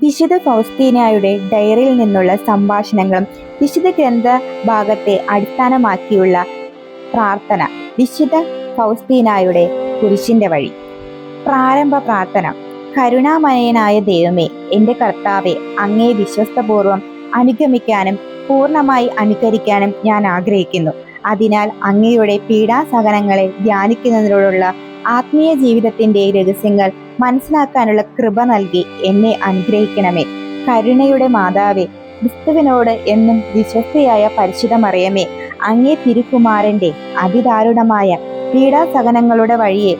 വിശുദ്ധ ഫൗസ്തീനായുടെ ഡയറിയിൽ നിന്നുള്ള സംഭാഷണങ്ങളും വിശുദ്ധ ഗ്രന്ഥ ഭാഗത്തെ അടിസ്ഥാനമാക്കിയുള്ള പ്രാർത്ഥന. വിശുദ്ധ ഫൗസ്തീനായുടെ കുരിശിന്റെ വഴി. പ്രാരംഭ പ്രാർത്ഥന. കരുണാമയനായ ദൈവമേ, എൻ്റെ കർത്താവെ, അങ്ങയെ വിശ്വസ്തപൂർവം അനുഗമിക്കാനും പൂർണ്ണമായി അനുകരിക്കാനും ഞാൻ ആഗ്രഹിക്കുന്നു. അതിനാൽ അങ്ങയുടെ പീഡാസഹനങ്ങളെ ധ്യാനിക്കുന്നതിനോടുള്ള ആത്മീയ ജീവിതത്തിന്റെ രഹസ്യങ്ങൾ മനസ്സിലാക്കാനുള്ള കൃപ നൽകി എന്നെ അനുഗ്രഹിക്കണമേ. കരുണയുടെ മാതാവേ, ക്രിസ്തുവിനോട് എന്നും വിശ്വസ്തയായ പരിശുദ്ധ മറിയമേ, അങ്ങേ തിരുക്കുമാരന്റെ അതിദാരുണമായ പീഡാസഹനങ്ങളുടെ വഴിയെ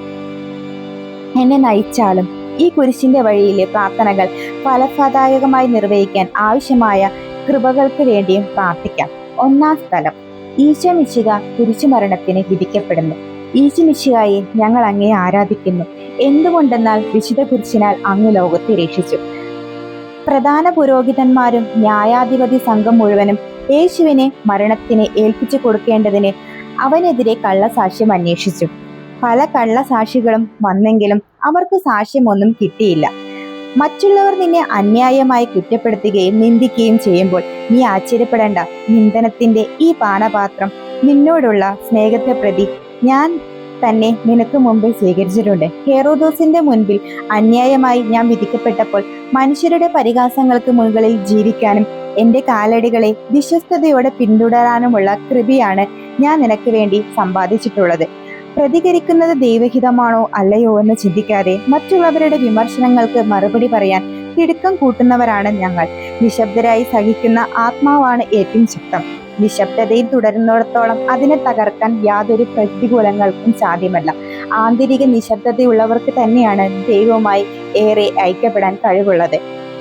എന്നെ നയിച്ചാലും ഈ കുരിശിന്റെ വഴിയിലെ പ്രാർത്ഥനകൾ ഫലപ്രദായകമായി നിർവഹിക്കാൻ ആവശ്യമായ കൃപകൾക്ക് വേണ്ടിയും പ്രാർത്ഥിക്കാം. ഒന്നാം സ്ഥലം. ഈശോ മിശിഹ കുരിശുമരണത്തിന് വിധിക്കപ്പെടുന്നു. ഈശോ മിശിഹായെ ഞങ്ങൾ അങ്ങയെ ആരാധിക്കുന്നു. എന്തുകൊണ്ടെന്നാൽ വിശുദ്ധ കുരിശിനാൽ അങ്ങ് ലോകത്തെ രക്ഷിച്ചു. പ്രധാന പുരോഹിതന്മാരും ന്യായാധിപതി സംഘം മുഴുവനും യേശുവിനെ മരണത്തിന് ഏൽപ്പിച്ചു കൊടുക്കേണ്ടതിന് അവനെതിരെ കള്ളസാക്ഷ്യം അന്വേഷിച്ചു. പല കള്ളസാക്ഷികളും വന്നെങ്കിലും അവർക്ക് സാക്ഷ്യമൊന്നും കിട്ടിയില്ല. മറ്റുള്ളവർ നിന്നെ അന്യായമായി കുറ്റപ്പെടുത്തുകയും നിന്ദിക്കുകയും ചെയ്യുമ്പോൾ നീ ആശ്ചര്യപ്പെടേണ്ട. നിന്ദനത്തിന്റെ ഈ പാനപാത്രം നിന്നോടുള്ള സ്നേഹത്തെ പ്രതി ഞാൻ തന്നെ നിനക്ക് മുമ്പിൽ സ്വീകരിച്ചിട്ടുണ്ട്. ഹെറോദോസിന്റെ മുൻപിൽ അന്യായമായി ഞാൻ വിധിക്കപ്പെട്ടപ്പോൾ മനുഷ്യരുടെ പരിഹാസങ്ങൾക്ക് മുകളിൽ ജീവിക്കാനും എന്റെ കാലടികളെ വിശ്വസ്തയോടെ പിന്തുടരാനുമുള്ള കൃപയാണ് ഞാൻ നിനക്ക് വേണ്ടി സമ്പാദിച്ചിട്ടുള്ളത്. പ്രതികരിക്കുന്നത് ദൈവഹിതമാണോ അല്ലയോ എന്ന് ചിന്തിക്കാതെ മറ്റുള്ളവരുടെ വിമർശനങ്ങൾക്ക് മറുപടി പറയാൻ തിടുക്കം കൂട്ടുന്നവരാണ് ഞങ്ങൾ. നിശബ്ദരായി സഹിക്കുന്ന ആത്മാവാണ് ഏറ്റവും ശക്തം. നിശബ്ദതയിൽ തുടരുന്നിടത്തോളം അതിനെ തകർക്കാൻ യാതൊരു പ്രതികൂലങ്ങൾക്കും സാധ്യമല്ല. ആന്തരിക നിശബ്ദതയുള്ളവർക്ക് തന്നെയാണ് ദൈവവുമായി ഏറെ ഐക്യപ്പെടാൻ കഴിവുള്ളത്.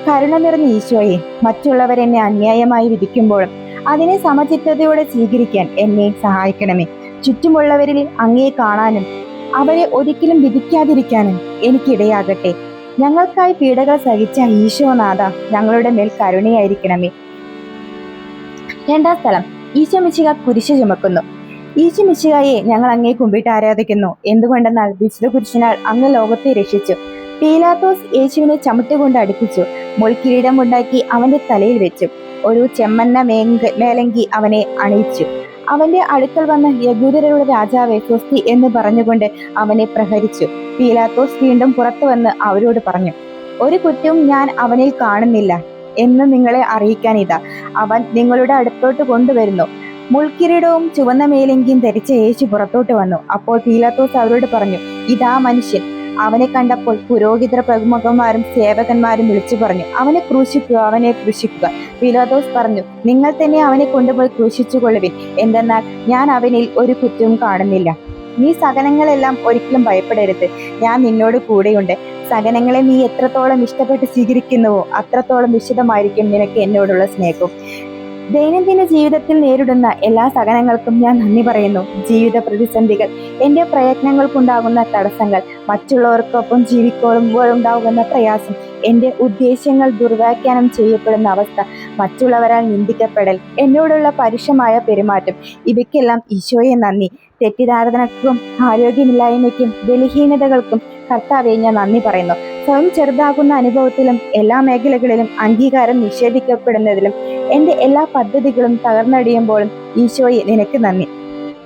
കരുണ നിറഞ്ഞ ഈശോയെ, മറ്റുള്ളവരെന്നെ അന്യായമായി വിധിക്കുമ്പോഴും അതിനെ സമചിത്തതയോടെ സ്വീകരിക്കാൻ എന്നെ സഹായിക്കണമേ. ചുറ്റുമുള്ളവരിൽ അങ്ങയെ കാണാനും അവരെ ഒരിക്കലും വിധിക്കാതിരിക്കാനും എനിക്കിടയാകട്ടെ. ഞങ്ങൾക്കായി പീഡകൾ സഹിച്ച ഈശോനാഥ, ഞങ്ങളുടെ മേൽ കരുണയായിരിക്കണമേ. രണ്ടാം സ്ഥലം. ഈശോ മിശിഹ കുരിശ് ചുമക്കുന്നു. ഈശോ മിശിഹായെ ഞങ്ങൾ അങ്ങയെ കുമ്പിട്ട് ആരാധിക്കുന്നു. എന്തുകൊണ്ടെന്നാൽ വിശുദ്ധ കുരിശിനാൽ അങ്ങ് ലോകത്തെ രക്ഷിച്ചു. പീലാത്തോസ് യേശുവിനെ ചവിട്ടുകൊണ്ട് അടുപ്പിച്ചു. മുൾക്കിരീടം ഉണ്ടാക്കി അവന്റെ തലയിൽ വെച്ചു. ഒരു ചെമ്മന്ന മേലങ്കി അവനെ അണിയിച്ചു. അവന്റെ അടുക്കൽ വന്ന യഹൂദരുടെ രാജാവെ, സ്വസ്തി എന്ന് പറഞ്ഞുകൊണ്ട് അവനെ പ്രഹരിച്ചു. പീലാത്തോസ് വീണ്ടും പുറത്തു വന്ന് അവരോട് പറഞ്ഞു, ഒരു കുറ്റവും ഞാൻ അവനിൽ കാണുന്നില്ല എന്ന് നിങ്ങളെ അറിയിക്കാൻ ഇതാ അവൻ നിങ്ങളുടെ അടുത്തോട്ട് കൊണ്ടുവരുന്നു. മുൾക്കിരീടവും ചുവന്ന മേലങ്കിയും ധരിച്ച യേശു പുറത്തോട്ട് വന്നു. അപ്പോൾ പീലാത്തോസ് അവരോട് പറഞ്ഞു, ഇതാ മനുഷ്യൻ. അവനെ കണ്ടപ്പോൾ പുരോഹിത പ്രമുഖന്മാരും സേവകന്മാരും വിളിച്ചു പറഞ്ഞു, അവനെ ക്രൂശിക്കുക, അവനെ ക്രൂശിക്കുക. പീലാത്തോസ് പറഞ്ഞു, നിങ്ങൾ തന്നെ അവനെ കൊണ്ടുപോയി ക്രൂശിച്ചു കൊള്ളുവിൻ. എന്തെന്നാൽ ഞാൻ അവനിൽ ഒരു കുറ്റവും കാണുന്നില്ല. നീ സഹനങ്ങളെല്ലാം ഒരിക്കലും ഭയപ്പെടരുത്. ഞാൻ നിന്നോട് കൂടെയുണ്ട്. സഹനങ്ങളെ നീ എത്രത്തോളം ഇഷ്ടപ്പെട്ട് സ്വീകരിക്കുന്നുവോ അത്രത്തോളം വിശദമായിരിക്കും നിനക്ക് എന്നോടുള്ള സ്നേഹവും. ദൈനംദിന ജീവിതത്തിൽ നേരിടുന്ന എല്ലാ സഹനങ്ങൾക്കും ഞാൻ നന്ദി പറയുന്നു. ജീവിത പ്രതിസന്ധികൾ, എൻ്റെ പ്രയത്നങ്ങൾക്കുണ്ടാകുന്ന തടസ്സങ്ങൾ, മറ്റുള്ളവർക്കൊപ്പം ജീവിക്കുമ്പോൾ ഉണ്ടാകുന്ന പ്രയാസം, എൻ്റെ ഉദ്ദേശ്യങ്ങൾ ദുർവ്യാഖ്യാനം ചെയ്യപ്പെടുന്ന അവസ്ഥ, മറ്റുള്ളവരാൽ നിന്ദിക്കപ്പെടൽ, എന്നോടുള്ള പരുഷമായ പെരുമാറ്റം, ഇവയ്ക്കെല്ലാം ഈശോയെ നന്ദി. തെറ്റിദ്ധാരണകൾക്കും ആരോഗ്യമില്ലായ്മയ്ക്കും ബലഹീനതകൾക്കും കർത്താവെ ഞാൻ നന്ദി പറയുന്നു. സ്വയം ചെറുതാകുന്ന അനുഭവത്തിലും എല്ലാ മേഖലകളിലും അംഗീകാരം നിഷേധിക്കപ്പെടുന്നതിലും എൻ്റെ എല്ലാ പദ്ധതികളും തകർന്നടിയുമ്പോഴും ഈശോയെ നിനക്ക് നന്ദി.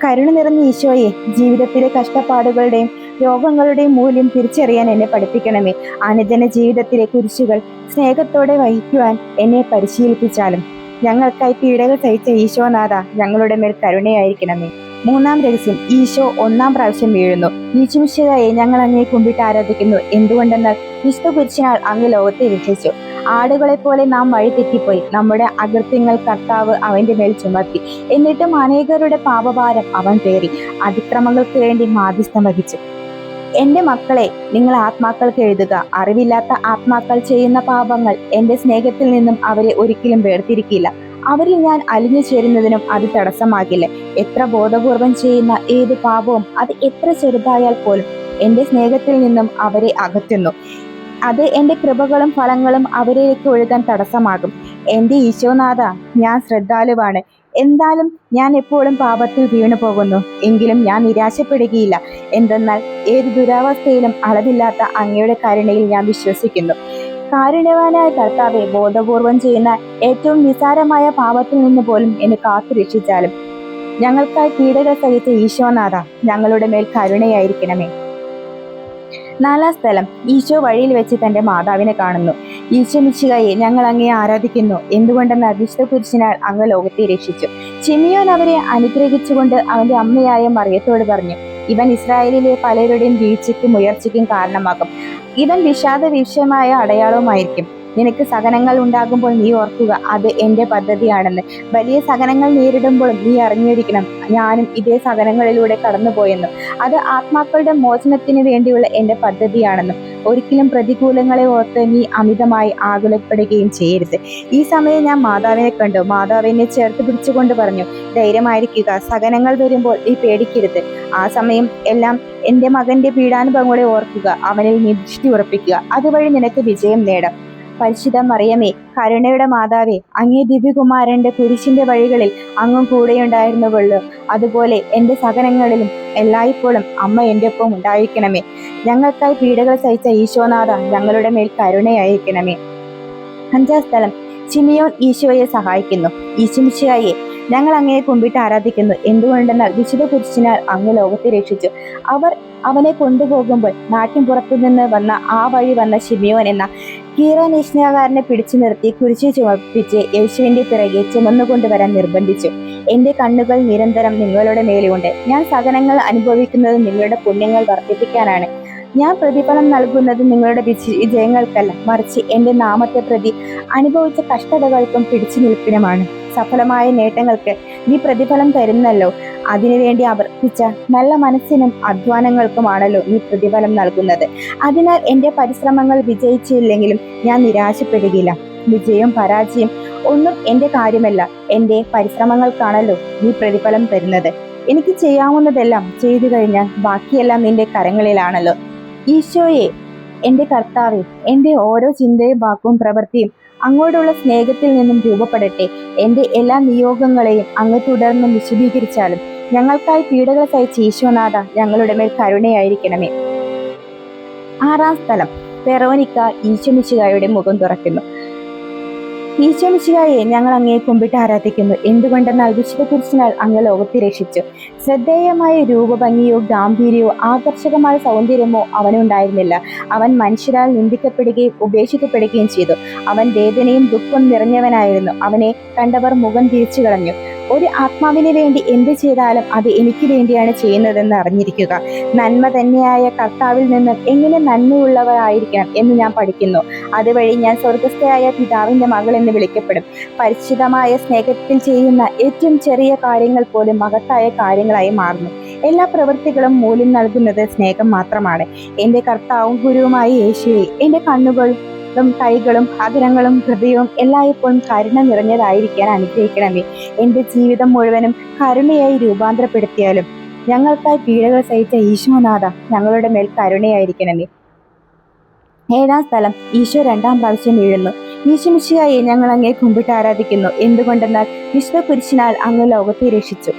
കരുണ നിറഞ്ഞ ഈശോയെ, ജീവിതത്തിലെ കഷ്ടപ്പാടുകളുടെയും രോഗങ്ങളുടെയും മൂല്യം തിരിച്ചറിയാൻ എന്നെ പഠിപ്പിക്കണമേ. അനുദിന ജീവിതത്തിലെ കുരിശുകൾ സ്നേഹത്തോടെ വഹിക്കുവാൻ എന്നെ പരിശീലിപ്പിച്ചാലും ഞങ്ങൾക്കായി പീഡകൾ സഹിച്ച ഈശോനാഥ, ഞങ്ങളുടെ മേൽ കരുണയായിരിക്കണമേ. മൂന്നാം രഹസ്യം. ഈശോ ഒന്നാം പ്രാവശ്യം വീഴുന്നു. ഈശോ മിശിഹായെ ഞങ്ങൾ അങ്ങയെ കുമ്പിട്ട് ആരാധിക്കുന്നു. എന്തുകൊണ്ടെന്നാൽ വിശുദ്ധ കുരിശിനാൽ അങ്ങ് ലോകത്തെ രക്ഷിച്ചു. ആടുകളെ പോലെ നാം വഴി തെറ്റിപ്പോയി. നമ്മുടെ അകൃത്യങ്ങൾ കർത്താവ് അവന്റെ മേൽ ചുമത്തി. എന്നിട്ടും അനേകരുടെ പാപഭാരം അവൻ പേറി. അതിക്രമങ്ങൾക്ക് വേണ്ടി മാധ്യസ്ഥം വഹിച്ചു. എന്റെ മക്കളെ, നിങ്ങൾ ആത്മാക്കൾക്ക് എഴുതുക. അറിവില്ലാത്ത ആത്മാക്കൾ ചെയ്യുന്ന പാപങ്ങൾ എന്റെ സ്നേഹത്തിൽ നിന്നും അവരെ ഒരിക്കലും വേർതിരിക്കില്ല. അവരിൽ ഞാൻ അലിഞ്ഞു ചേരുന്നതിനും അത് തടസ്സമാകില്ല. എത്ര ബോധപൂർവം ചെയ്യുന്ന ഏത് പാപവും അത് എത്ര ചെറുതായാൽ പോലും എന്റെ സ്നേഹത്തിൽ നിന്നും അവരെ അകറ്റുന്നു. അത് എൻ്റെ കൃപകളും ഫലങ്ങളും അവരിലേക്ക് ഒഴുകാൻ തടസ്സമാകും. എൻ്റെ ഈശോനാഥ, ഞാൻ ശ്രദ്ധാലുവാണ്. എന്തായാലും ഞാൻ എപ്പോഴും പാപത്തിൽ വീണു പോകുന്നു. എങ്കിലും ഞാൻ നിരാശപ്പെടുകയില്ല. എന്തെന്നാൽ ഏത് ദുരാവസ്ഥയിലും അളവില്ലാത്ത അങ്ങയുടെ കരുണയിൽ ഞാൻ വിശ്വസിക്കുന്നു. കാരുണ്യവാനായ കർത്താവെ, ബോധപൂർവം ചെയ്യുന്ന ഏറ്റവും നിസ്സാരമായ പാപത്തിൽ നിന്ന് പോലും എന്നെ കാത്തു രക്ഷിച്ചാലും ഞങ്ങൾക്കായി പീഡകൾ സഹിച്ച ഈശോനാഥ, ഞങ്ങളുടെ മേൽ കരുണയായിരിക്കണമേ. നാലാം സ്ഥലം, ഈശോ വഴിയിൽ വെച്ച് തന്റെ മാതാവിനെ കാണുന്നു. ഈശോ മിശിഹായെ, ഞങ്ങൾ അങ്ങയെ ആരാധിക്കുന്നു. എന്തുകൊണ്ടെന്നാൽ വിശുദ്ധ കുരിശിനാൽ അങ്ങ് ലോകത്തെ രക്ഷിച്ചു. ശിമിയോൻ അവരെ അനുഗ്രഹിച്ചുകൊണ്ട് അവന്റെ അമ്മയായ മറിയത്തോട് പറഞ്ഞു, ഇവൻ ഇസ്രായേലിലെ പലരുടെയും വീഴ്ചയ്ക്കും ഉയർച്ചയ്ക്കും കാരണമാകും. ഇവൻ വിഷാദ വിഷയമായ അടയാളവുമായിരിക്കും. നിനക്ക് സഹനങ്ങൾ ഉണ്ടാകുമ്പോൾ നീ ഓർക്കുക, അത് എൻ്റെ പദ്ധതിയാണെന്ന്. വലിയ സഹനങ്ങൾ നേരിടുമ്പോൾ നീ അറിഞ്ഞിരിക്കണം, ഞാനും ഇതേ സഹനങ്ങളിലൂടെ കടന്നുപോയെന്നും അത് ആത്മാക്കളുടെ മോചനത്തിന് വേണ്ടിയുള്ള എൻ്റെ പദ്ധതിയാണെന്നും. ഒരിക്കലും പ്രതികൂലങ്ങളെ ഓർത്ത് നീ അമിതമായി ആകുലപ്പെടുകയും ചെയ്യരുത്. ഈ സമയം ഞാൻ മാതാവിനെ കണ്ടു. മാതാവ് എന്നെ ചേർത്ത് പിടിച്ചുകൊണ്ട് പറഞ്ഞു, ധൈര്യമായിരിക്കുക, സഹനങ്ങൾ വരുമ്പോൾ നീ പേടിക്കരുത്. ആ സമയം എല്ലാം എൻ്റെ മകന്റെ പീഡാനുഭവങ്ങളെ ഓർക്കുക, അവനിൽ നീ ദൃഷ്ടി ഉറപ്പിക്കുക, അതുവഴി നിനക്ക് വിജയം നേടാം. പരിശുദ്ധ മറിയമേ, കരുണയുടെ മാതാവേ, അങ്ങേ ദിവ്യകുമാരന്റെ കുരിശിന്റെ വഴികളിൽ അങ്ങും കൂടെയുണ്ടായിരുന്നുവല്ലോ. അതുപോലെ എൻ്റെ സഹനങ്ങളിലും എല്ലായ്പ്പോഴും അമ്മ എൻ്റെ ഒപ്പം ഉണ്ടായിരിക്കണമേ. ഞങ്ങൾക്കായി പീഡകൾ സഹിച്ച ഈശോനാഥ, ഞങ്ങളുടെ മേൽ കരുണയായിരിക്കണമേ. അഞ്ചാം സ്ഥലം, ശിമിയോൻ ഈശോയെ സഹായിക്കുന്നു. ഈശോ മിശിഹായെ, ഞങ്ങൾ അങ്ങയെ കുമ്പിട്ട് ആരാധിക്കുന്നു. എന്തുകൊണ്ടെന്നാൽ വിശുദ്ധ കുരിശിനാൽ അങ്ങ് ലോകത്തെ രക്ഷിച്ചു. അവർ അവനെ കൊണ്ടുപോകുമ്പോൾ നാട്ടിൻ പുറത്തു നിന്ന് വന്ന ആ വഴി വന്ന ശിമിയോൻ എന്ന കീറാനേഷ്ണകാരനെ പിടിച്ചു നിർത്തി കുരിശ് ചുമപ്പിച്ച് യേശുവിന്റെ പിറകെ ചുമന്നുകൊണ്ടുവരാൻ നിർബന്ധിച്ചു. എൻ്റെ കണ്ണുകൾ നിരന്തരം നിങ്ങളുടെ മേലെയുണ്ട്. ഞാൻ സഹനങ്ങൾ അനുഭവിക്കുന്നത് നിങ്ങളുടെ പുണ്യങ്ങൾ വർദ്ധിപ്പിക്കാനാണ്. ഞാൻ പ്രതിഫലം നൽകുന്നത് നിങ്ങളുടെ വിജയങ്ങൾക്കല്ല, മറിച്ച് എൻ്റെ നാമത്തെ പ്രതി അനുഭവിച്ച കഷ്ടതകൾക്കും പിടിച്ചു നിൽപ്പിനുമാണ്. സഫലമായ നേട്ടങ്ങൾക്ക് നീ പ്രതിഫലം തരുന്നല്ലോ. അതിനുവേണ്ടി അവർപ്പിച്ച നല്ല മനസ്സിനും അധ്വാനങ്ങൾക്കുമാണല്ലോ നീ പ്രതിഫലം നൽകുന്നത്. അതിനാൽ എൻ്റെ പരിശ്രമങ്ങൾ വിജയിച്ചില്ലെങ്കിലും ഞാൻ നിരാശപ്പെടുകയില്ല. വിജയവും പരാജയം ഒന്നും എൻ്റെ കാര്യമല്ല, എൻ്റെ പരിശ്രമങ്ങൾക്കാണല്ലോ നീ പ്രതിഫലം തരുന്നത്. എനിക്ക് ചെയ്യാവുന്നതെല്ലാം ചെയ്തു കഴിഞ്ഞാൽ ബാക്കിയെല്ലാം നിന്റെ കരങ്ങളിലാണല്ലോ. ഈശോയെ, എൻ്റെ കർത്താവെ, എൻ്റെ ഓരോ ചിന്തയും വാക്കും പ്രവൃത്തിയും അങ്ങോട്ടുള്ള സ്നേഹത്തിൽ നിന്നും രൂപപ്പെടട്ടെ. എൻ്റെ എല്ലാ നിയോഗങ്ങളെയും അങ്ങ് തുടർന്ന് വിശദീകരിച്ചാലും ഞങ്ങൾക്കായി പീഡകൾ സഹിച്ച ഈശോനാഥ, ഞങ്ങളുടെ മേൽ കരുണയായിരിക്കണമേ. ആറാം സ്ഥലം, വെറോനിക്ക ഈശോ മിശിഹായുടെ മുഖം തുറക്കുന്നു. ഈശോ മിശിഹായെ, ഞങ്ങൾ അങ്ങയെ കുമ്പിട്ട് ആരാധിക്കുന്നു. എന്തുകൊണ്ടെന്നാൽ വിശുദ്ധ കുരിശിനാൽ അങ്ങ് ലോകത്തെ രക്ഷിച്ചു. ശ്രദ്ധേയമായ രൂപഭംഗിയോ ഗാംഭീര്യമോ ആകർഷകമായ സൗന്ദര്യമോ അവനുണ്ടായിരുന്നില്ല. അവൻ മനുഷ്യരാൽ നിന്ദിക്കപ്പെടുകയും ഉപേക്ഷിക്കപ്പെടുകയും ചെയ്തു. അവൻ വേദനയും ദുഃഖം നിറഞ്ഞവനായിരുന്നു. അവനെ കണ്ടവർ മുഖം തിരിച്ചു കളഞ്ഞു. ഒരു ആത്മാവിന് വേണ്ടി എന്ത് ചെയ്താലും അത് എനിക്ക് വേണ്ടിയാണ് ചെയ്യുന്നതെന്ന് അറിഞ്ഞിരിക്കുക. നന്മ തന്നെയായ കർത്താവിൽ നിന്നും എങ്ങനെ നന്മയുള്ളവരായിരിക്കണം എന്ന് ഞാൻ പഠിക്കുന്നു. അതുവഴി ഞാൻ സ്വർഗസ്ഥയായ പിതാവിൻ്റെ മകൾ എന്ന് വിളിക്കപ്പെടും. പരിചിതമായ സ്നേഹത്തിൽ ചെയ്യുന്ന ഏറ്റവും ചെറിയ കാര്യങ്ങൾ പോലും മഹത്തായ കാര്യങ്ങളായി മാറുന്നു. എല്ലാ പ്രവൃത്തികളും മൂല്യം നൽകുന്നത് സ്നേഹം മാത്രമാണ്. എൻ്റെ കർത്താവും ഗുരുവുമായ യേശുവേ, എൻ്റെ കണ്ണുകളും കൈകളും അധരങ്ങളും ഹൃദയവും എല്ലായ്പ്പോഴും കരുണ നിറഞ്ഞതായിരിക്കാൻ അനുഗ്രഹിക്കണമേ. എൻ്റെ ജീവിതം മുഴുവനും കരുണയായി രൂപാന്തരപ്പെടുത്തിയാലും ഞങ്ങൾക്കായി പീഡകൾ സഹിച്ച ഈശോനാഥ, ഞങ്ങളുടെ മേൽ കരുണയായിരിക്കണമേ. ഏഴാം സ്ഥലം, ഈശോ രണ്ടാം പ്രാവശ്യം വീഴുന്നു. ഈശോ മിശിഹായെ, ഞങ്ങൾ അങ്ങയെ കുമ്പിട്ട് ആരാധിക്കുന്നു. എന്തുകൊണ്ടെന്നാൽ വിശുദ്ധ കുരിശിനാൽ അങ്ങ് ലോകത്തെ രക്ഷിച്ചു.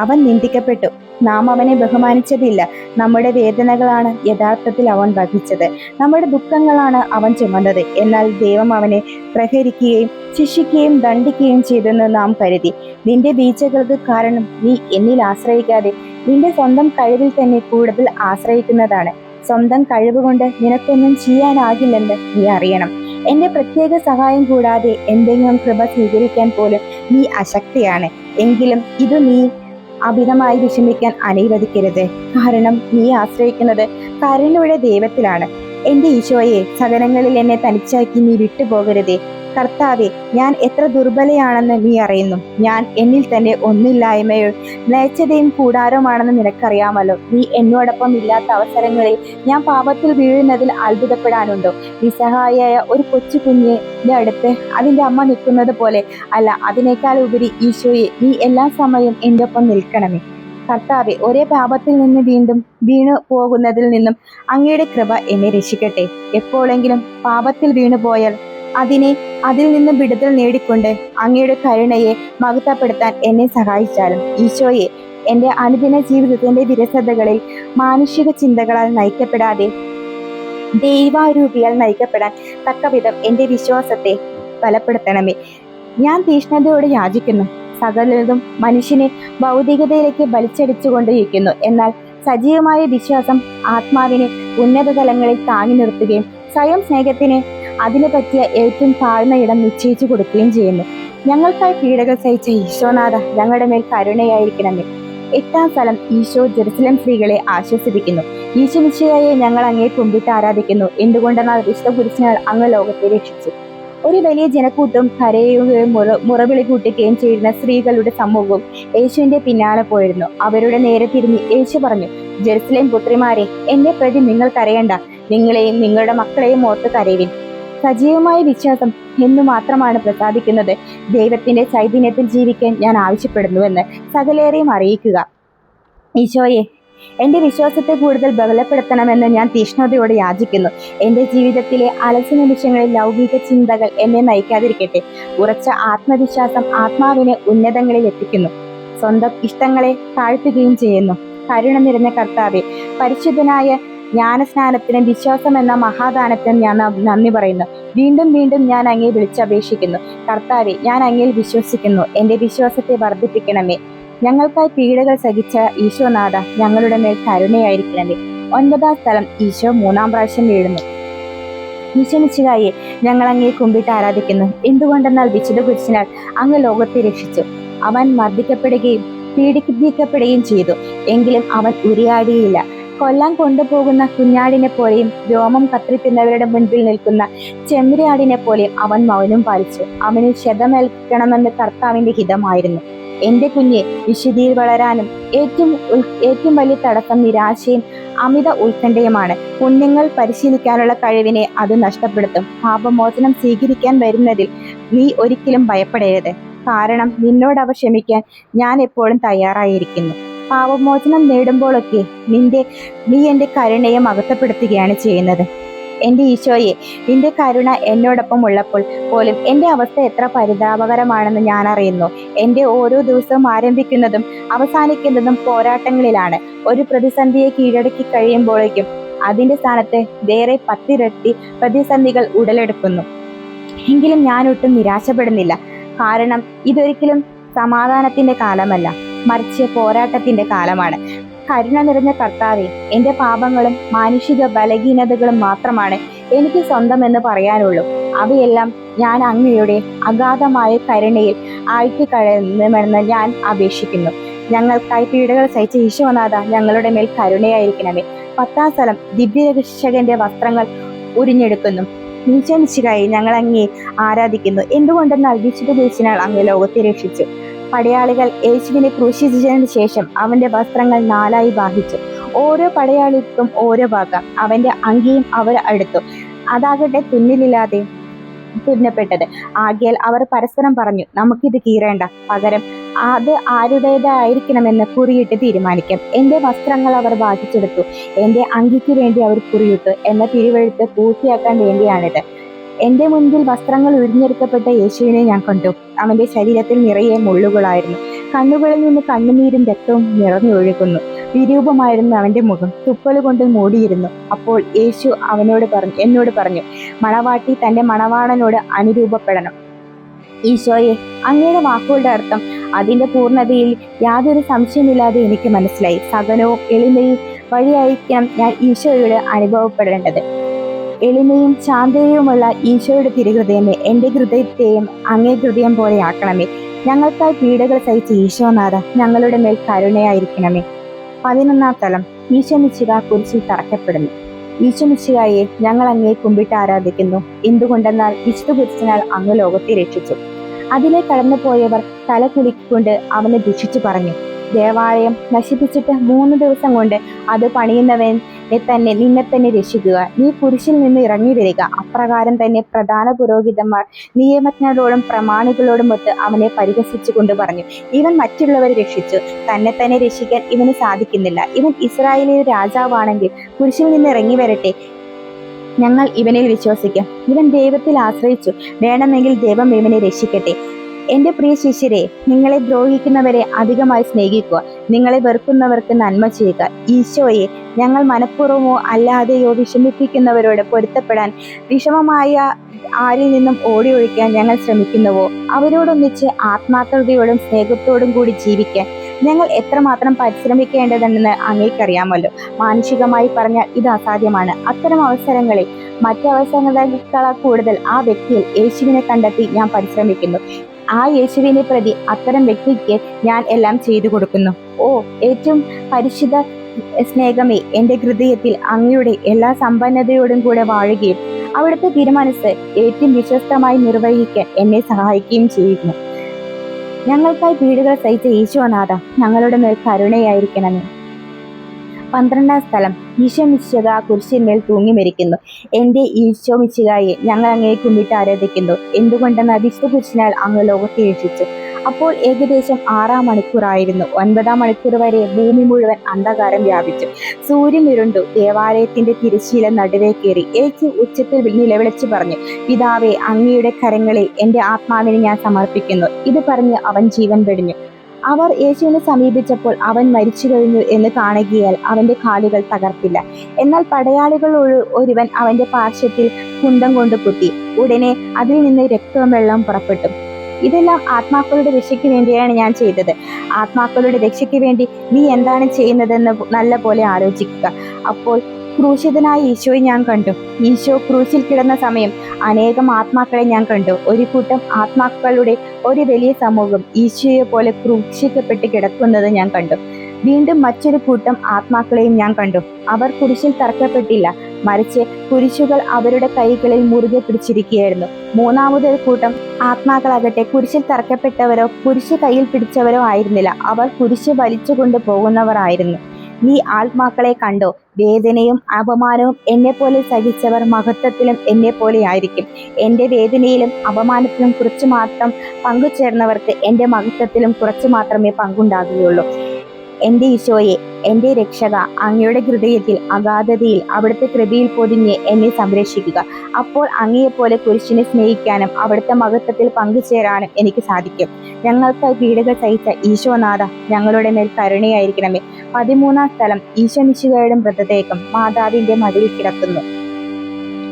അവൻ നിന്ദിക്കപ്പെട്ടു, നാം അവനെ ബഹുമാനിച്ചതില്ല. നമ്മുടെ വേദനകളാണ് യഥാർത്ഥത്തിൽ അവൻ വഹിച്ചത്, നമ്മുടെ ദുഃഖങ്ങളാണ് അവൻ ചുമന്നത്. എന്നാൽ ദൈവം അവനെ പ്രഹരിക്കുകയും ശിക്ഷിക്കുകയും ദണ്ഡിക്കുകയും ചെയ്തെന്ന് നാം കരുതി. നിന്റെ വീഴ്ചകൾക്ക് കാരണം നീ എന്നിൽ ആശ്രയിക്കാതെ നിന്റെ സ്വന്തം കഴിവിൽ തന്നെ കൂടുതൽ ആശ്രയിക്കുന്നതാണ്. സ്വന്തം കഴിവുകൊണ്ട് നിനക്കൊന്നും ചെയ്യാനാകില്ലെന്ന് നീ അറിയണം. എൻ്റെ പ്രത്യേക സഹായം കൂടാതെ എന്തെങ്കിലും കൃപ സ്വീകരിക്കാൻ പോലും നീ അശക്തിയാണ്. എങ്കിലും ഇത് നീ അമിതമായി വിഷമിക്കാൻ അനുവദിക്കരുത്. കാരണം നീ ആശ്രയിക്കുന്നത് കരുണയുടെ ദൈവത്തിലാണ്. എൻ്റെ ഈശോയെ, സഹനങ്ങളിൽ എന്നെ തനിച്ചാക്കി നീ വിട്ടുപോകരുതേ. കർത്താവെ, ഞാൻ എത്ര ദുർബലയാണെന്ന് നീ അറിയുന്നു. ഞാൻ എന്നിൽ തന്നെ ഒന്നില്ലായ്മയും മ്ലേച്ഛതയും കൂടാരമാണെന്ന് നിനക്കറിയാമല്ലോ. നീ എന്നോടൊപ്പം ഇല്ലാത്ത അവസരങ്ങളിൽ ഞാൻ പാപത്തിൽ വീഴുന്നതിൽ അത്ഭുതപ്പെടാനുണ്ടോ? നിസ്സഹായയായ ഒരു കൊച്ചു കുഞ്ഞിൻ്റെ അടുത്ത് അതിൻ്റെ അമ്മ നിൽക്കുന്നത് പോലെ അല്ല, അതിനേക്കാൾ ഉപരി ഈശോയെ, നീ എല്ലാ സമയവും എൻ്റെ ഒപ്പം നിൽക്കണമേ. കർത്താവെ, ഒരേ പാപത്തിൽ നിന്ന് വീണ്ടും വീണു പോകുന്നതിൽ നിന്നും അങ്ങയുടെ കൃപ എന്നെ രക്ഷിക്കട്ടെ. എപ്പോഴെങ്കിലും പാപത്തിൽ വീണുപോയാൽ അതിൽ നിന്ന് വിടുതൽ നേടിക്കൊണ്ട് അങ്ങയുടെ കരുണയെ മഹത്വപ്പെടുത്താൻ എന്നെ സഹായിച്ചാലും. ഈശോയെ, എൻ്റെ അനുദിന ജീവിതത്തിൻ്റെ വിരസതകളിൽ മാനുഷിക ചിന്തകളാൽ നയിക്കപ്പെടാതെ ദൈവാരൂപിയാൽ നയിക്കപ്പെടാൻ തക്കവിധം എൻ്റെ വിശ്വാസത്തെ ബലപ്പെടുത്തണമേ. ഞാൻ തീഷ്ണതയോടെ യാചിക്കുന്നു. സകലതും മനുഷ്യനെ ഭൗതികതയിലേക്ക് വലിച്ചടിച്ചുകൊണ്ടിരിക്കുന്നു. എന്നാൽ സജീവമായ വിശ്വാസം ആത്മാവിനെ ഉന്നത തലങ്ങളിൽ താങ്ങി നിർത്തുകയും സ്വയം സ്നേഹത്തിന് അതിനു പറ്റിയ ഏറ്റവും താഴ്ന്ന ഇടം നിശ്ചയിച്ചു കൊടുക്കുകയും ചെയ്യുന്നു. ഞങ്ങൾക്കായി പീഡകൾ സഹിച്ച ഈശോനാഥ, ഞങ്ങളുടെ മേൽ കരുണയായിരിക്കണമേ. 8-ാം സ്ഥലം. ഈശോ ജെറുസലേം സ്ത്രീകളെ ആശ്വസിപ്പിക്കുന്നു. ഈശോ മിശിഹായെ ഞങ്ങൾ അങ്ങേ കുമ്പിട്ട് ആരാധിക്കുന്നു. എന്തുകൊണ്ടെന്നാൽ വിശുദ്ധ കുരിശിനാൽ അങ്ങ് ലോകത്തെ രക്ഷിച്ചു. ഒരു വലിയ ജനക്കൂട്ടം കരയുകയും മുറവിളി കൂട്ടുകയും ചെയ്യുന്ന സ്ത്രീകളുടെ സമൂഹവും യേശുവിന്റെ പിന്നാലെ പോയിരുന്നു. അവരുടെ നേരെ തിരിഞ്ഞ് യേശു പറഞ്ഞു, ജെറുസലേം പുത്രിമാരെ, എന്നെ പ്രതി നിങ്ങൾ കരയണ്ട. നിങ്ങളെയും നിങ്ങളുടെ മക്കളെയും ഓർത്ത് കരയുവിൻ. സജീവമായ വിശ്വാസം എന്നു മാത്രമാണ് പ്രസാദിക്കുന്നത്. ദൈവത്തിന്റെ ചൈതന്യത്തിൽ ജീവിക്കാൻ ഞാൻ ആവശ്യപ്പെടുന്നുവെന്ന് സകലേരെയും അറിയിക്കുക. ഈശോയെ, എൻ്റെ വിശ്വാസത്തെ കൂടുതൽ ബലപ്പെടുത്തണമെന്ന് ഞാൻ തീഷ്ണതയോടെ യാചിക്കുന്നു. എൻ്റെ ജീവിതത്തിലെ അലസ നിമിഷങ്ങളിൽ ലൗകിക ചിന്തകൾ എന്നെ നയിക്കാതിരിക്കട്ടെ. ഉറച്ച ആത്മവിശ്വാസം ആത്മാവിനെ ഉന്നതങ്ങളിൽ എത്തിക്കുന്നു. സ്വന്തം ഇഷ്ടങ്ങളെ താഴ്ത്തുകയും ചെയ്യുന്നു. കരുണ നിറഞ്ഞ കർത്താവെ, പരിശുദ്ധനായ ജ്ഞാനസ്നാനത്തിനും വിശ്വാസം എന്ന മഹാദാനത്തിനും ഞാൻ നന്ദി പറയുന്നു. വീണ്ടും വീണ്ടും ഞാൻ അങ്ങയെ വിളിച്ചപേക്ഷിക്കുന്നു. കർത്താവെ, ഞാൻ അങ്ങയിൽ വിശ്വസിക്കുന്നു. എൻ്റെ വിശ്വാസത്തെ വർദ്ധിപ്പിക്കണമേ. ഞങ്ങൾക്കായി പീഡകൾ സഹിച്ച ഈശോനാഥ, ഞങ്ങളുടെ മേൽ കരുണയായിരിക്കണമേ. 9-ാം സ്ഥലം. ഈശോ 3-ാം പ്രാവശ്യം വീഴുന്നു. ഈശോ മിശിഹായെ ഞങ്ങൾ അങ്ങയെ കുമ്പിട്ട് ആരാധിക്കുന്നു. എന്തുകൊണ്ടെന്നാൽ വിശുദ്ധ കുരിശിനാൽ അങ്ങ് ലോകത്തെ രക്ഷിച്ചു. അവൻ മർദ്ദിക്കപ്പെടുകയും പീഡിപ്പിക്കപ്പെടുകയും ചെയ്തു. എങ്കിലും അവൻ ഉരിയാടിയില്ല. കൊല്ലാൻ കൊണ്ടുപോകുന്ന കുഞ്ഞാടിനെ പോലെയും രോമം കത്തിരിക്കുന്നവരുടെ മുൻപിൽ നിൽക്കുന്ന ചെമ്മരിയാടിനെ പോലെയും അവൻ മൗനം പാലിച്ചു. അവന് ക്ഷതമേൽക്കണമെന്ന് കർത്താവിന്റെ ഹിതമായിരുന്നു. എന്റെ കുഞ്ഞെ, വിശുദ്ധിയിൽ വളരാനും ഏറ്റവും വലിയ തടസ്സം നിരാശയും അമിത ഉത്കണ്ഠയുമാണ്. പുണ്യങ്ങൾ പരിശീലിക്കാനുള്ള കഴിവിനെ അത് നഷ്ടപ്പെടുത്തും. പാപമോചനം സ്വീകരിക്കാൻ വരുന്നതിൽ നീ ഒരിക്കലും ഭയപ്പെടരുത്. കാരണം നിന്നോട് അവ ക്ഷമിക്കാൻ ഞാൻ എപ്പോഴും തയ്യാറായിരിക്കുന്നു. പാപമോചനം നേടുമ്പോഴൊക്കെ നീ എൻ്റെ കരുണയെ മഹത്വപ്പെടുത്തുകയാണ് ചെയ്യുന്നത്. എൻ്റെ ഈശോയെ, നിന്റെ കരുണ എന്നോടൊപ്പം ഉള്ളപ്പോൾ പോലും എൻ്റെ അവസ്ഥ എത്ര പരിതാപകരമാണെന്ന് ഞാൻ അറിയുന്നു. എൻ്റെ ഓരോ ദിവസവും ആരംഭിക്കുന്നതും അവസാനിക്കുന്നതും പോരാട്ടങ്ങളിലാണ്. ഒരു പ്രതിസന്ധിയെ കീഴടക്കി കഴിയുമ്പോഴേക്കും അതിൻ്റെ സ്ഥാനത്ത് വേറെ 10 ഇരട്ടി പ്രതിസന്ധികൾ ഉടലെടുക്കുന്നു. എങ്കിലും ഞാൻ ഒട്ടും നിരാശപ്പെടുന്നില്ല. കാരണം ഇതൊരിക്കലും സമാധാനത്തിന്റെ കാലമല്ല, മറിച്ച് പോരാട്ടത്തിന്റെ കാലമാണ്. കരുണ നിറഞ്ഞ കർത്താവെ, എൻ്റെ പാപങ്ങളും മാനുഷിക ബലഹീനതകളും മാത്രമാണ് എനിക്ക് സ്വന്തമെന്ന് പറയാനുള്ളൂ. അവയെല്ലാം ഞാൻ അങ്ങയുടെ അഗാധമായ കരുണയിൽ ആഴ്ത്തിക്കഴിയുമെന്ന് ഞാൻ അപേക്ഷിക്കുന്നു. ഞങ്ങൾക്കായി പീഡകൾ സഹിച്ച ഈശോനാഥ, ഞങ്ങളുടെ മേൽ കരുണയായിരിക്കണമേ. 10-ാം സ്ഥലം. ദിവ്യരക്ഷകന്റെ വസ്ത്രങ്ങൾ ഉരിഞ്ഞെടുക്കുന്നു. ഈശോ മിശിഹായെ ഞങ്ങൾ അങ്ങയെ ആരാധിക്കുന്നു. എന്തുകൊണ്ടെന്നാൽ വിശുദ്ധ കുരിശിനാൽ അങ്ങ് ലോകത്തെ രക്ഷിച്ചു. പടയാളികൾ യേശുവിനെ ക്രൂശിച്ചതിന് ശേഷം അവന്റെ വസ്ത്രങ്ങൾ 4ആയി ഭാഗിച്ചു. ഓരോ പടയാളിക്കും ഓരോ ഭാഗം. അവന്റെ അങ്കിയും അവർ എടുത്തു. അതാകട്ടെ തുന്നലില്ലാതെ തുന്നപ്പെട്ടത്. ആകയാൽ അവർ പരസ്പരം പറഞ്ഞു, നമുക്കിത് കീറേണ്ട, പകരം അത് ആരുടേതായിരിക്കണമെന്ന് കുറിയിട്ട് തീരുമാനിക്കാം. എൻ്റെ വസ്ത്രങ്ങൾ അവർ ഭാഗിച്ചെടുത്തു, എൻ്റെ അങ്കിക്ക് വേണ്ടി അവർ കുറിയിട്ടു എന്ന തിരുവെഴുത്ത് പൂർത്തിയാക്കാൻ വേണ്ടിയാണിത്. എൻ്റെ മുൻപിൽ വസ്ത്രങ്ങൾ ഉരിഞ്ഞെടുക്കപ്പെട്ട യേശുവിനെ ഞാൻ കണ്ടു. അവന്റെ ശരീരത്തിൽ നിറയെ മുള്ളുകളായിരുന്നു. കണ്ണുകളിൽ നിന്ന് കണ്ണുനീരും രക്തവും നിറഞ്ഞൊഴുകുന്നു. വിരൂപമായിരുന്നു അവന്റെ മുഖം, തുപ്പലുകൊണ്ട് മൂടിയിരുന്നു. അപ്പോൾ യേശു എന്നോട് പറഞ്ഞു, മണവാട്ടി തന്റെ മണവാളനോട് അനുരൂപപ്പെടണം. ഈശോയെ, അങ്ങയുടെ വാക്കുകളുടെ അർത്ഥം അതിന്റെ പൂർണ്ണതയിൽ യാതൊരു സംശയമില്ലാതെ എനിക്ക് മനസ്സിലായി. സഹനവും എളിമയും വഴിയായിരിക്കണം ഞാൻ ഈശോയോട് അനുഭവപ്പെടേണ്ടത്. എളിമയും ശാന്തതയുമുള്ള ഈശോയുടെ തിരുഹൃദയമേ, എൻ്റെ ഹൃദയത്തെയും അങ്ങേ ഹൃദയം പോലെ ആക്കണമേ. ഞങ്ങൾക്കായി പീഡകൾ സഹിച്ച ഈശോനാഥ, ഞങ്ങളുടെ മേൽ കരുണയായിരിക്കണമേ. 11-ാം സ്ഥലം. ഈശോ മിശിഹാ കുരിശിൽ തറക്കപ്പെടുന്നു. ഈശോ മിശിഹായെ ഞങ്ങൾ അങ്ങയെ കുമ്പിട്ട് ആരാധിക്കുന്നു. എന്തുകൊണ്ടെന്നാൽ വിശുദ്ധ കുരിശിനാൽ അങ്ങ് ലോകത്തെ രക്ഷിച്ചു. അതിലെ കടന്നു പോയവർ തല കുലുക്കിക്കൊണ്ട് അവനെ ദുഷിച്ചു പറഞ്ഞു, ദേവാലയം നശിപ്പിച്ചിട്ട് 3 ദിവസം കൊണ്ട് അത് നിന്നെ തന്നെ രക്ഷിക്കുക. നീ കുരിശിൽ നിന്ന് ഇറങ്ങി വരിക. അപ്രകാരം തന്നെ പ്രധാന പുരോഹിതന്മാർ നിയമജ്ഞരോടും പ്രമാണികളോടും ഒത്ത് അവനെ പരിഹസിച്ചു കൊണ്ട് പറഞ്ഞു, ഇവൻ മറ്റുള്ളവരെ രക്ഷിച്ചു, തന്നെ രക്ഷിക്കാൻ ഇവന് സാധിക്കുന്നില്ല. ഇവൻ ഇസ്രായേലിലെ രാജാവാണെങ്കിൽ കുരിശിൽ നിന്ന് ഇറങ്ങി വരട്ടെ, ഞങ്ങൾ ഇവനിൽ വിശ്വസിക്കാം. ഇവൻ ദൈവത്തിൽ ആശ്രയിച്ചു, വേണമെങ്കിൽ ദൈവം ഇവനെ രക്ഷിക്കട്ടെ. എന്റെ പ്രിയ ശിഷ്യരെ, നിങ്ങളെ ദ്രോഹിക്കുന്നവരെ അധികമായി സ്നേഹിക്കുക, നിങ്ങളെ വെറുക്കുന്നവർക്ക് നന്മ ചെയ്യുക. ഈശോയെ ഞങ്ങൾ മനഃപൂർവ്വമോ അല്ലാതെയോ വിഷമിപ്പിക്കുന്നവരോട് പൊരുത്തപ്പെടാൻ വിഷമമായ ആരിൽ നിന്നും ഓടി ഒഴിക്കാൻ ഞങ്ങൾ ശ്രമിക്കുന്നുവോ അവരോടൊന്നിച്ച് ആത്മാർത്ഥതയോടും സ്നേഹത്തോടും കൂടി ജീവിക്കാൻ ഞങ്ങൾ എത്രമാത്രം പരിശ്രമിക്കേണ്ടതുണ്ടെന്ന് അങ്ങേക്കറിയാമല്ലോ. മാനുഷികമായി പറഞ്ഞാൽ ഇത് അസാധ്യമാണ്. അത്തരം അവസരങ്ങളിൽ മറ്റവസരങ്ങളെക്കാൾ കൂടുതൽ ആ വ്യക്തിയിൽ യേശുവിനെ കണ്ടെത്തി ഞാൻ പരിശ്രമിക്കുന്നു. ആ യേശുവിനെ പ്രതി അത്തരം വ്യക്തിക്ക് ഞാൻ എല്ലാം ചെയ്തു കൊടുക്കുന്നു. ഓ ഏറ്റവും പരിശുദ്ധ സ്നേഹമേ, എൻ്റെ ഹൃദയത്തിൽ അങ്ങയുടെ എല്ലാ സമ്പന്നതയോടും കൂടെ വാഴുകയും അവിടുത്തെ തിരുമനസ് ഏറ്റവും വിശ്വസ്തമായി നിർവഹിക്കാൻ എന്നെ സഹായിക്കുകയും ചെയ്യുന്നു. ഞങ്ങൾക്കായി പീഡകൾ സഹിച്ച ഈശോനാഥ, ഞങ്ങളുടെ മേൽ കരുണയായിരിക്കണമേ. 12-ാം സ്ഥലം. ഈശോ മിശിഹ കുരിശിന്മേൽ തൂങ്ങി മരിക്കുന്നു. എൻ്റെ ഈശോ മിശിഹായെ ഞങ്ങൾ അങ്ങയെ കുമ്പിട്ട് ആരാധിക്കുന്നു. എന്തുകൊണ്ടെന്ന് വിശുദ്ധ കുരിശിനാൽ അങ്ങ് ലോകത്തെ രക്ഷിച്ചു. അപ്പോൾ ഏകദേശം 6-ാം മണിക്കൂറായിരുന്നു. 9-ാം മണിക്കൂർ വരെ ഭൂമി മുഴുവൻ അന്ധകാരം വ്യാപിച്ചു. സൂര്യൻ ഇരുണ്ടു. ദേവാലയത്തിന്റെ തിരശ്ശീല നടുവേ കയറി. യേശു ഉച്ചത്തിൽ നിലവിളിച്ചു പറഞ്ഞു, പിതാവേ, അങ്ങയുടെ കരങ്ങളിൽ എൻ്റെ ആത്മാവിനെ ഞാൻ സമർപ്പിക്കുന്നു. ഇത് പറഞ്ഞ് അവൻ ജീവൻ വെടിഞ്ഞു. അവർ യേശുവിനെ സമീപിച്ചപ്പോൾ അവൻ മരിച്ചു കഴിഞ്ഞു എന്ന് കാണുകയാൽ അവന്റെ കാലുകൾ തകർത്തില്ല. എന്നാൽ പടയാളികൾ ഒരുവൻ അവന്റെ പാർശ്വത്തിൽ കുന്തം കൊണ്ട് കുത്തി. ഉടനെ അതിൽ നിന്ന് രക്തവും വെള്ളവും പുറപ്പെട്ടു. ഇതെല്ലാം ആത്മാക്കളുടെ രക്ഷയ്ക്ക് വേണ്ടിയാണ് ഞാൻ ചെയ്തത്. ആത്മാക്കളുടെ രക്ഷയ്ക്ക് വേണ്ടി നീ എന്താണ് ചെയ്യുന്നതെന്ന് നല്ല പോലെ ആലോചിക്കുക. അപ്പോൾ ക്രൂശിതനായ ഈശോയെ ഞാൻ കണ്ടു. ഈശോ ക്രൂശിൽ കിടന്ന സമയം അനേകം ആത്മാക്കളെ ഞാൻ കണ്ടു. ഒരു കൂട്ടം ആത്മാക്കളുടെ ഒരു വലിയ സമൂഹം ഈശോയെ പോലെ ക്രൂശിക്കപ്പെട്ട് കിടക്കുന്നത് ഞാൻ കണ്ടു. വീണ്ടും മറ്റൊരു കൂട്ടം ആത്മാക്കളെയും ഞാൻ കണ്ടു. അവർ കുരിശിൽ തറക്കപ്പെട്ടില്ല, മറിച്ച് കുരിശുകൾ അവരുടെ കൈകളിൽ മുറുകെ പിടിച്ചിരിക്കുകയായിരുന്നു. മൂന്നാമതൊരു കൂട്ടം ആത്മാക്കളാകട്ടെ കുരിശിൽ തറക്കപ്പെട്ടവരോ കുരിശ് കയ്യിൽ പിടിച്ചവരോ ആയിരുന്നില്ല, അവർ കുരിശ് വലിച്ചു കൊണ്ടുപോകുന്നവർ ആയിരുന്നു. നീ ആത്മാക്കളെ കണ്ടോ? വേദനയും അപമാനവും എന്നെപ്പോലെ സഹിച്ചവർ മഹത്വത്തിലും എന്നെപ്പോലെ ആയിരിക്കും. എൻ്റെ വേദനയിലും അപമാനത്തിലും കുറച്ചു മാത്രം പങ്കുചേർന്നവർക്ക് എൻ്റെ മഹത്വത്തിലും കുറച്ചു മാത്രമേ പങ്കുണ്ടാകുകയുള്ളൂ. എൻ്റെ ഈശോയെ, എൻ്റെ രക്ഷക, അങ്ങയുടെ ഹൃദയത്തിൽ അഗാധതയിൽ അവിടുത്തെ കൃപയിൽ പൊതിഞ്ഞ് എന്നെ സംരക്ഷിക്കുക. അപ്പോൾ അങ്ങയെപ്പോലെ കുരിശിനെ സ്നേഹിക്കാനും അവിടുത്തെ മഹത്വത്തിൽ പങ്കുചേരാനും എനിക്ക് സാധിക്കും. ഞങ്ങൾക്കായി പീഡകൾ സഹിച്ച ഈശോനാഥ, ഞങ്ങളുടെ മേൽ കരുണയായിരിക്കണമേ. 13-ാം സ്ഥലം. ഈശോ മിശിഹായുടെ മൃതദേഹം മാതാവിന്റെ മടിയിൽ കിടക്കുന്നു.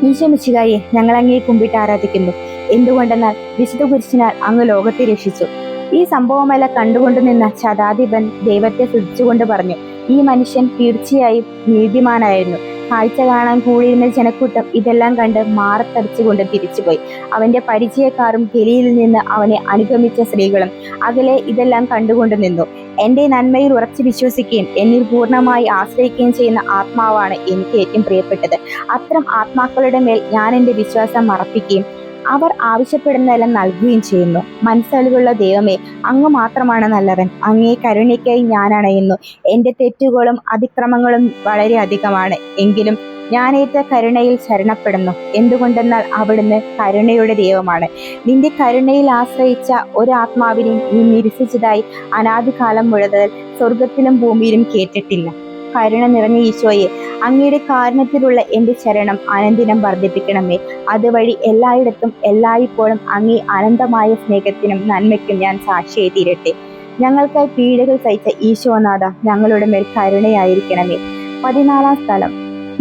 ഈശോ മിശിഹായെ ഞങ്ങൾ അങ്ങയെ കുമ്പിട്ട് ആരാധിക്കുന്നു. എന്തുകൊണ്ടെന്നാൽ വിശുദ്ധ കുരിശിനാൽ അങ്ങ് ലോകത്തെ രക്ഷിച്ചു. ഈ സംഭവമെല്ലാം കണ്ടുകൊണ്ടു നിന്ന ശതാധിപൻ ദൈവത്തെ സ്തുതിച്ചുകൊണ്ട് പറഞ്ഞു, ഈ മനുഷ്യൻ തീർച്ചയായും നീതിമാനായിരുന്നു. കാഴ്ച കാണാൻ കൂടിയിരുന്ന ജനക്കൂട്ടം ഇതെല്ലാം കണ്ട് മാറത്തടിച്ചുകൊണ്ട് തിരിച്ചുപോയി. അവന്റെ പരിചയക്കാരും ഗലീലിൽ നിന്ന് അവനെ അനുഗമിച്ച സ്ത്രീകളും അകലെ ഇതെല്ലാം കണ്ടുകൊണ്ട് നിന്നു. എൻ്റെ നന്മയിൽ ഉറച്ചു വിശ്വസിക്കുകയും എന്നിൽ പൂർണ്ണമായി ആശ്രയിക്കുകയും ചെയ്യുന്ന ആത്മാവാണ് എനിക്ക് ഏറ്റവും പ്രിയപ്പെട്ടത്. അത്തരം ആത്മാക്കളുടെ മേൽ ഞാൻ എൻ്റെ വിശ്വാസം അർപ്പിക്കുകയും അവർ ആവശ്യപ്പെടുന്നതെല്ലാം നൽകുകയും ചെയ്യുന്നു. മനസ്സലിവുള്ള ദൈവമേ, അങ്ങ് മാത്രമാണ് നല്ലവൻ. അങ്ങേ കരുണയ്ക്കായി ഞാൻ അണയുന്നു. എൻ്റെ തെറ്റുകളും അതിക്രമങ്ങളും വളരെ അധികമാണ്. എങ്കിലും ഞാനേറ്റ കരുണയിൽ ശരണപ്പെടുന്നു. എന്തുകൊണ്ടെന്നാൽ അവിടുന്ന് കരുണയുടെ ദൈവമാണ്. നിന്റെ കരുണയിൽ ആശ്രയിച്ച ഒരാത്മാവിനെയും നീ നിരസിച്ചതായി അനാദികാലം മുഴുവൻ സ്വർഗത്തിലും ഭൂമിയിലും കേട്ടിട്ടില്ല. കരുണ നിറഞ്ഞ ഈശോയെ, അങ്ങയുടെ കാരുണ്യത്തിലുള്ള എൻ്റെ ശരണം അനന്തിനം വർദ്ധിപ്പിക്കണമേ. അതുവഴി എല്ലായിടത്തും എല്ലായ്പ്പോഴും അങ്ങേ അനന്തമായ സ്നേഹത്തിനും നന്മയ്ക്കും ഞാൻ സാക്ഷിയായി തീരട്ടെ. ഞങ്ങൾക്കായി പീഡകൾ സഹിച്ച ഈശോനാഥ, ഞങ്ങളുടെ മേൽ കരുണയായിരിക്കണമേ. 14-ാം സ്ഥലം.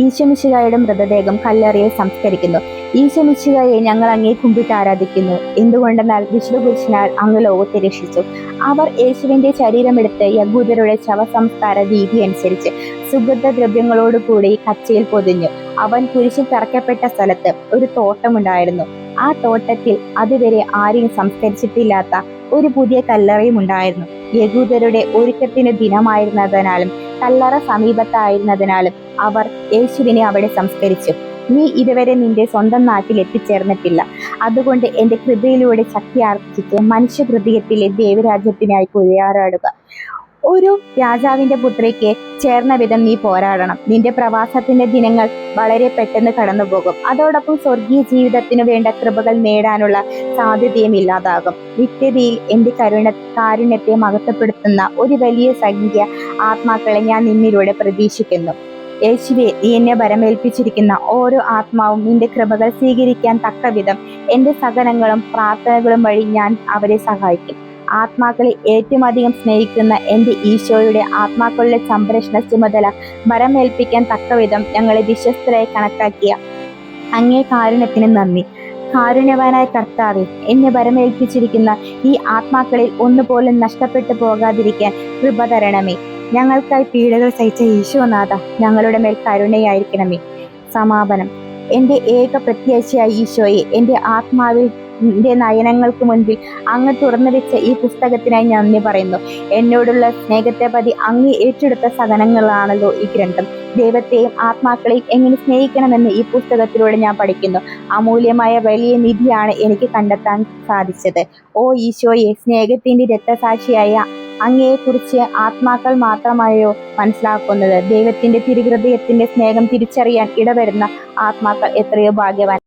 ഈശോ മിശിഹായുടെ മൃതദേഹം കല്ലറയിൽ സംസ്കരിക്കുന്നു. ഈശോ മിശിഹായെ ഞങ്ങൾ അങ്ങയെ കുമ്പിട്ട് ആരാധിക്കുന്നു. എന്തുകൊണ്ടെന്നാൽ വിശുദ്ധ കുരിശിനാൽ അങ്ങ് ലോകത്തെ രക്ഷിച്ചു. അവർ യേശുവിന്റെ ശരീരമെടുത്ത് യഹൂദരുടെ ശവസംസ്കാര രീതി അനുസരിച്ച് സുഗന്ധദ്രവ്യങ്ങളോടുകൂടി കച്ചയിൽ പൊതിഞ്ഞു. അവൻ കുരിശിൽ തറക്കപ്പെട്ട സ്ഥലത്ത് ഒരു തോട്ടമുണ്ടായിരുന്നു. ആ തോട്ടത്തിൽ അതുവരെ ആരെയും സംസ്കരിച്ചിട്ടില്ലാത്ത ഒരു പുതിയ കല്ലറയും ഉണ്ടായിരുന്നു. യഹൂദരുടെ ഒരുക്കത്തിന് ദിനമായിരുന്നതിനാലും കല്ലറ സമീപത്തായിരുന്നതിനാലും അവർ യേശുവിനെ അവിടെ സംസ്കരിച്ചു. നീ ഇതുവരെ നിന്റെ സ്വന്തം നാട്ടിൽ എത്തിച്ചേർന്നിട്ടില്ല. അതുകൊണ്ട് എൻ്റെ കൃപയിലൂടെ ശക്തി ആർജിച്ച് മനുഷ്യ ഹൃദയത്തിലെ ദൈവരാജ്യത്തിനായി പോരാടുക. ഒരു രാജാവിന്റെ പുത്രിക്ക് ചേർന്ന വിധം നീ പോരാടണം. നിന്റെ പ്രവാസത്തിന്റെ ദിനങ്ങൾ വളരെ പെട്ടെന്ന് കടന്നുപോകും. അതോടൊപ്പം സ്വർഗീയ ജീവിതത്തിനു വേണ്ട കൃപകൾ നേടാനുള്ള സാധ്യതയും ഇല്ലാതാകും. നിത്യതയിൽ എൻ്റെ കാരുണ്യത്തെ മഹത്വപ്പെടുത്തുന്ന ഒരു വലിയ സംഖ്യ ആത്മാക്കളെ ഞാൻ നിന്നിലൂടെ പ്രതീക്ഷിക്കുന്നു. യേശുവേ, നീ എന്നെ വരമേൽപ്പിച്ചിരിക്കുന്ന ഓരോ ആത്മാവും നിന്റെ കൃപകൾ സ്വീകരിക്കാൻ തക്കവിധം എൻ്റെ സഹനങ്ങളും പ്രാർത്ഥനകളും വഴി ഞാൻ അവരെ സഹായിക്കും. ആത്മാക്കളെ ഏറ്റവും അധികം സ്നേഹിക്കുന്ന എൻ്റെ ഈശോയുടെ ആത്മാക്കളുടെ സംരക്ഷണ ചുമതല വരമേൽപ്പിക്കാൻ തക്കവിധം ഞങ്ങളെ വിശ്വസ്തരായി കണക്കാക്കിയ അങ്ങേ കാരുണ്യത്തിന് നന്ദി. കാരുണ്യവാനായ കർത്താവെ, എന്നെ വരമേൽപ്പിച്ചിരിക്കുന്ന ഈ ആത്മാക്കളിൽ ഒന്നുപോലും നഷ്ടപ്പെട്ടു പോകാതിരിക്കാൻ കൃപ തരണമേ. ഞങ്ങൾക്കായി പീഡകൾ സഹിച്ച ഈശോനാഥ, ഞങ്ങളുടെ മേൽ കരുണയായിരിക്കണമേ. സമാപനം. എൻ്റെ ഏക പ്രത്യാശയായ ഈശോയെ, എൻ്റെ ആത്മാവിൻ്റെ നയനങ്ങൾക്ക് മുൻപിൽ അങ്ങ് തുറന്നു വെച്ച ഈ പുസ്തകത്തിനായി ഞാൻ നന്ദി പറയുന്നു. എന്നോടുള്ള സ്നേഹത്തെ പറ്റി അങ്ങ് ഏറ്റെടുത്ത സഹനങ്ങളാണല്ലോ ഈ ഗ്രന്ഥം. ദൈവത്തെയും ആത്മാക്കളെയും എങ്ങനെ സ്നേഹിക്കണമെന്ന് ഈ പുസ്തകത്തിലൂടെ ഞാൻ പഠിക്കുന്നു. അമൂല്യമായ വലിയ നിധിയാണ് എനിക്ക് കണ്ടെത്താൻ സാധിച്ചത്. ഓ ഈശോയെ, സ്നേഹത്തിൻ്റെ രക്തസാക്ഷിയായ അങ്ങയെക്കുറിച്ച് ആത്മാക്കൾ മാത്രമായോ മനസ്സിലാക്കുന്നത്? ദൈവത്തിൻ്റെ തിരുഹൃദയത്തിൻ്റെ സ്നേഹം തിരിച്ചറിയാൻ ഇടവരുന്ന ആത്മാക്കൾ എത്രയോ ഭാഗ്യവാൻ.